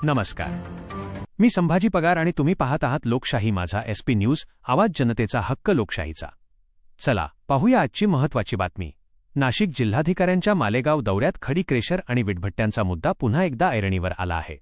नमस्कार, मी संभाजी पगार आणि तुम्ही पाहत आहात लोकशाही माझा SP न्यूज, आवाज जनतेचा हक्क लोकशाहीचा। चला पाहूया आजची महत्त्वाची बातमी। नाशिक जिल्हाधिकाऱ्यांच्या मालेगाव दौऱ्यात खडी क्रेशर आणि विटभट्ट्यांचा मुद्दा पुन्हा एकदा ऐरणीवर आला आहे।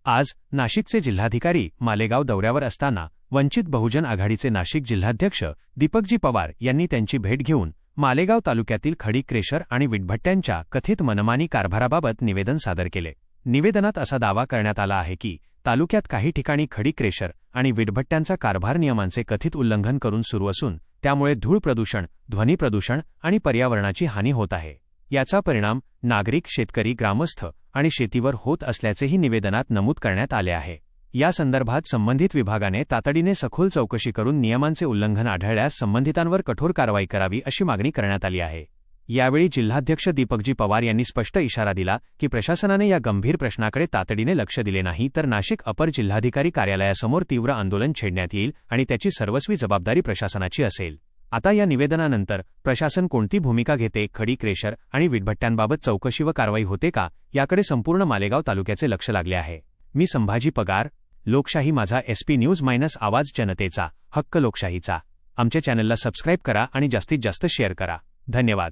आज नाशिकचे जिल्हाधिकारी मालेगाव दौऱ्यावर असताना वंचित बहुजन आघाडीचे नाशिक जिल्हाध्यक्ष दीपकजी पवार यांनी त्यांची भेट घेऊन मालेगाव तालुक्यातील खडी क्रेशर आणि विटभट्ट्यांच्या कथित मनमानी कारभाराबाबत निवेदन सादर केले। निवेदनात असा दावा करण्यात आला आहे की तालुक्यात काही ठिकाणी खडी क्रेशर आणि विटभट्ट्यांचा कारभार नियमांचे कथित उल्लंघन करून सुरू असून त्यामुळे धूळ प्रदूषण, ध्वनी प्रदूषण आणि पर्यावरणाची हानी होत आहे। याचा परिणाम नागरिक, शेतकरी, ग्रामस्थ आणि शेतीवर होत असल्याचेही निवेदनात नमूद करण्यात आले आहे। या संदर्भात संबंधित विभागाने तातडीने सखोल चौकशी करून नियमांचे उल्लंघन आढळल्यास संबंधितांवर कठोर कारवाई करावी अशी मागणी करण्यात आली आहे। यावेळी जिल्हाध्यक्ष दीपकजी पवार यांनी स्पष्ट इशारा दिला की प्रशासनाने या गंभीर प्रश्नाकडे तातडीने लक्ष दिले नाही तर नाशिक अपर जिल्हाधिकारी कार्यालयासमोर तीव्र आंदोलन छेडण्यात येईल आणि त्याची सर्वस्वी जबाबदारी प्रशासनाची असेल। आता या निवेदनानंतर प्रशासन कोणती भूमिका घेते, खडी क्रेशर आणि विटभट्ट्यांबाबत चौकशी व कारवाई होते का, याकडे संपूर्ण मालेगाव तालुक्याचे लक्ष लागले आहे। मी संभाजी पगार, लोकशाही माझा SP न्यूज - आवाज जनतेचा हक्क लोकशाहीचा। आमच्या चॅनलला सबस्क्राईब करा आणि जास्तीत जास्त शेअर करा। धन्यवाद।